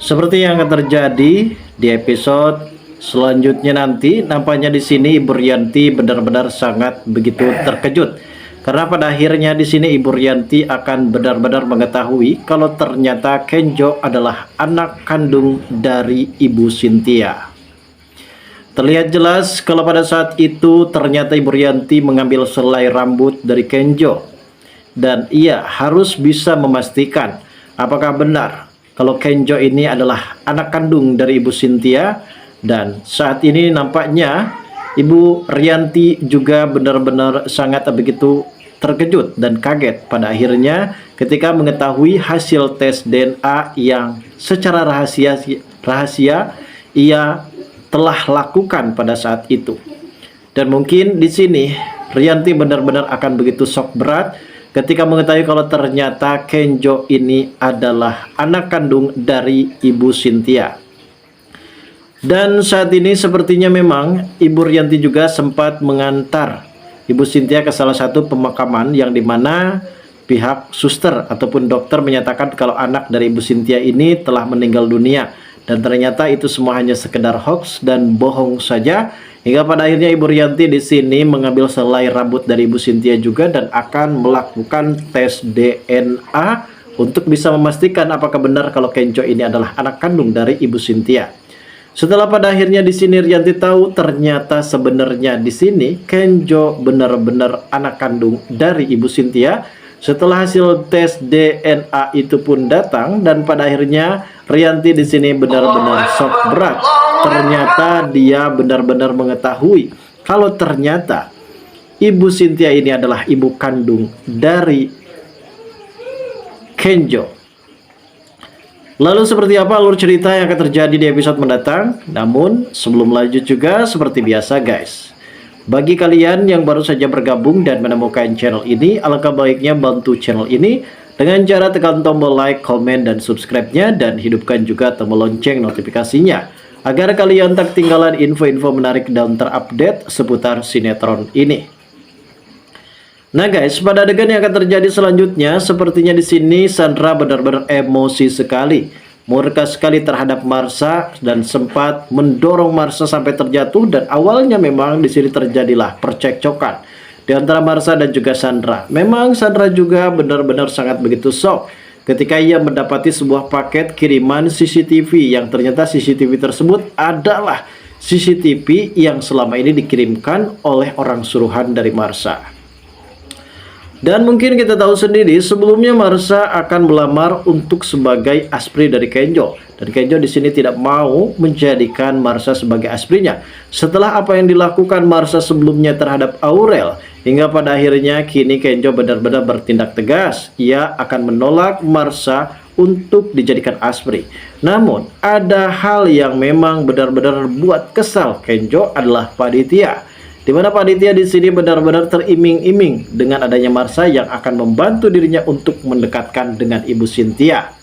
Seperti yang akan terjadi di episode selanjutnya nanti, nampaknya di sini Ibu Rianti benar-benar sangat begitu terkejut. Karena pada akhirnya di sini Ibu Rianti akan benar-benar mengetahui kalau ternyata Kenjo adalah anak kandung dari Ibu Cynthia. Terlihat jelas kalau pada saat itu ternyata Ibu Rianti mengambil selai rambut dari Kenjo. Dan ia harus bisa memastikan apakah benar kalau Kenjo ini adalah anak kandung dari Ibu Cynthia. Dan saat ini nampaknya Ibu Rianti juga benar-benar sangat begitu terkejut dan kaget pada akhirnya ketika mengetahui hasil tes DNA yang secara rahasia ia telah lakukan pada saat itu. Dan mungkin di sini Rianti benar-benar akan begitu shock berat ketika mengetahui kalau ternyata Kenjo ini adalah anak kandung dari Ibu Cynthia. Dan saat ini sepertinya memang Ibu Rianti juga sempat mengantar Ibu Cynthia ke salah satu pemakaman yang dimana pihak suster ataupun dokter menyatakan kalau anak dari Ibu Cynthia ini telah meninggal dunia. Dan ternyata itu semua hanya sekedar hoax dan bohong saja. Hingga pada akhirnya Ibu Rianti di sini mengambil selai rambut dari Ibu Cynthia juga dan akan melakukan tes DNA untuk bisa memastikan apakah benar kalau Kenjo ini adalah anak kandung dari Ibu Cynthia. Setelah pada akhirnya di sini Rianti tahu ternyata sebenarnya di sini Kenjo benar-benar anak kandung dari Ibu Cynthia. Setelah hasil tes DNA itu pun datang dan pada akhirnya Rianti di sini benar-benar shock berat. Ternyata dia benar-benar mengetahui kalau ternyata Ibu Cynthia ini adalah ibu kandung dari Kenjo. Lalu seperti apa alur cerita yang akan terjadi di episode mendatang? Namun sebelum lanjut juga seperti biasa guys, bagi kalian yang baru saja bergabung dan menemukan channel ini, alangkah baiknya bantu channel ini dengan cara tekan tombol like, komen, dan subscribe-nya, dan hidupkan juga tombol lonceng notifikasinya agar kalian tak ketinggalan info-info menarik dan terupdate seputar sinetron ini. Nah guys, pada adegan yang akan terjadi selanjutnya, sepertinya di sini Sandra benar-benar emosi sekali, murka sekali terhadap Marsha dan sempat mendorong Marsha sampai terjatuh. Dan awalnya memang di sini terjadilah percekcokan di antara Marsha dan juga Sandra. Memang Sandra juga benar-benar sangat begitu shock ketika ia mendapati sebuah paket kiriman CCTV yang ternyata CCTV tersebut adalah CCTV yang selama ini dikirimkan oleh orang suruhan dari Marsha. Dan mungkin kita tahu sendiri sebelumnya Marsha akan melamar untuk sebagai aspri dari Kenjo. Dan Kenjo di sini tidak mau menjadikan Marsha sebagai asprinya. Setelah apa yang dilakukan Marsha sebelumnya terhadap Aurel, hingga pada akhirnya kini Kenjo benar-benar bertindak tegas. Ia akan menolak Marsha untuk dijadikan aspri. Namun ada hal yang memang benar-benar buat kesal Kenjo adalah Paditya. Di mana Paditya di sini benar-benar teriming-iming dengan adanya Marsha yang akan membantu dirinya untuk mendekatkan dengan Ibu Cynthia.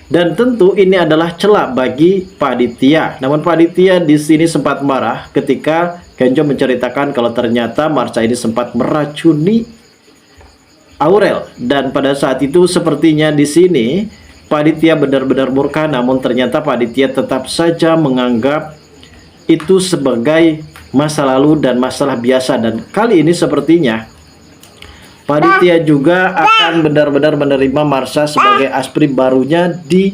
Dan tentu ini adalah celah bagi Paditya. Namun Paditya di sini sempat marah ketika Kenjo menceritakan kalau ternyata Marsha ini sempat meracuni Aurel. Dan pada saat itu sepertinya di sini Paditya benar-benar murka, namun ternyata Paditya tetap saja menganggap itu sebagai masa lalu dan masalah biasa. Dan kali ini sepertinya Paditya juga akan benar-benar menerima Marsha sebagai aspri barunya di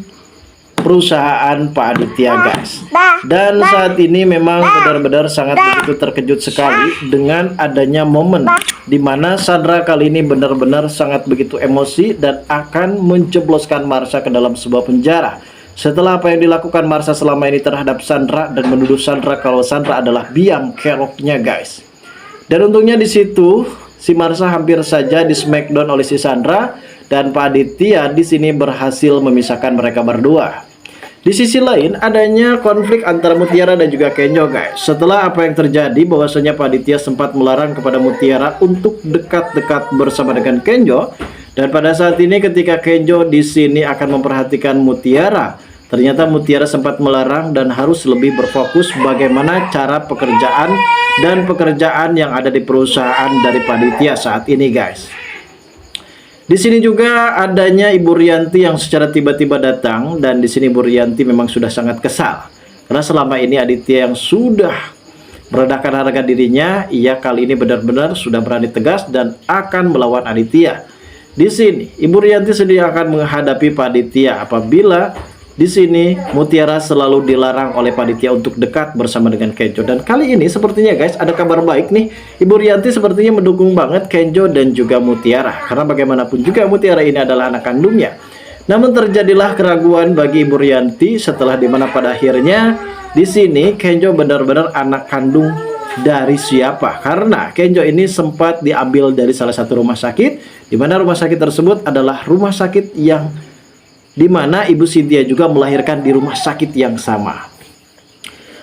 perusahaan Pak Aditya guys. Dan saat ini memang benar-benar sangat begitu terkejut sekali dengan adanya momen di mana Sandra kali ini benar-benar sangat begitu emosi dan akan menjebloskan Marsha ke dalam sebuah penjara. Setelah apa yang dilakukan Marsha selama ini terhadap Sandra dan menuduh Sandra kalau Sandra adalah biang keroknya guys. Dan untungnya di situ si Marsha hampir saja di smackdown oleh si Sandra dan Pak Aditya di sini berhasil memisahkan mereka berdua. Di sisi lain adanya konflik antara Mutiara dan juga Kenjo guys. Setelah apa yang terjadi bahwasanya Pak Aditya sempat melarang kepada Mutiara untuk dekat-dekat bersama dengan Kenjo. Dan pada saat ini ketika Kenjo di sini akan memperhatikan Mutiara, ternyata Mutiara sempat melarang dan harus lebih berfokus bagaimana cara pekerjaan dan pekerjaan yang ada di perusahaan dari Paditya saat ini guys. Di sini juga adanya Ibu Rianti yang secara tiba-tiba datang, dan di sini Ibu Rianti memang sudah sangat kesal karena selama ini Aditya yang sudah meredakan harga dirinya, ia kali ini benar-benar sudah berani tegas dan akan melawan Aditya. Di sini Ibu Rianti sedih akan menghadapi Pak Aditya apabila di sini Mutiara selalu dilarang oleh Pak Aditya untuk dekat bersama dengan Kenjo. Dan kali ini sepertinya guys ada kabar baik nih. Ibu Rianti sepertinya mendukung banget Kenjo dan juga Mutiara, karena bagaimanapun juga Mutiara ini adalah anak kandungnya. Namun terjadilah keraguan bagi Ibu Rianti setelah dimana pada akhirnya di sini Kenjo benar-benar anak kandung dari siapa? Karena Kenjo ini sempat diambil dari salah satu rumah sakit, di mana rumah sakit tersebut adalah rumah sakit yang dimana Ibu Cynthia juga melahirkan di rumah sakit yang sama.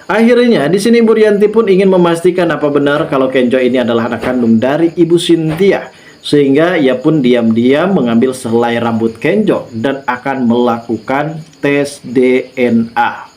Akhirnya di sini Ibu Rianti pun ingin memastikan apa benar kalau Kenjo ini adalah anak kandung dari Ibu Cynthia, sehingga ia pun diam-diam mengambil selai rambut Kenjo dan akan melakukan tes DNA.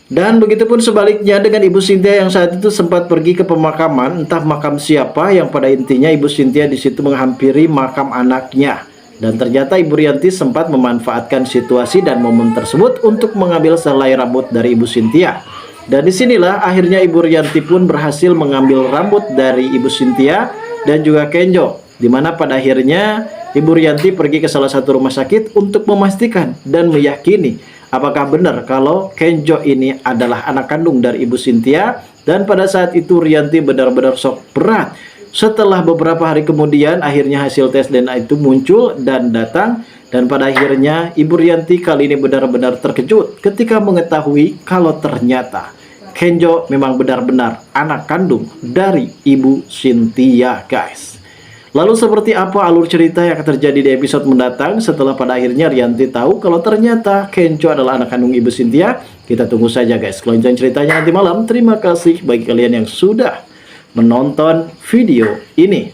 Dan begitupun sebaliknya dengan Ibu Cynthia yang saat itu sempat pergi ke pemakaman, entah makam siapa, yang pada intinya Ibu Cynthia di situ menghampiri makam anaknya. Dan ternyata Ibu Rianti sempat memanfaatkan situasi dan momen tersebut untuk mengambil selai rambut dari Ibu Cynthia. Dan disinilah akhirnya Ibu Rianti pun berhasil mengambil rambut dari Ibu Cynthia dan juga Kenjo. Dimana pada akhirnya Ibu Rianti pergi ke salah satu rumah sakit untuk memastikan dan meyakini apakah benar kalau Kenjo ini adalah anak kandung dari Ibu Cynthia. Dan pada saat itu Rianti benar-benar shock berat. Setelah beberapa hari kemudian akhirnya hasil tes DNA itu muncul dan datang. Dan pada akhirnya Ibu Rianti kali ini benar-benar terkejut ketika mengetahui kalau ternyata Kenjo memang benar-benar anak kandung dari Ibu Cynthia guys. Lalu seperti apa alur cerita yang akan terjadi di episode mendatang setelah pada akhirnya Rianti tahu kalau ternyata Kenjo adalah anak kandung Ibu Cynthia? Kita tunggu saja guys kelanjutan ceritanya nanti malam. Terima kasih bagi kalian yang sudah menonton video ini.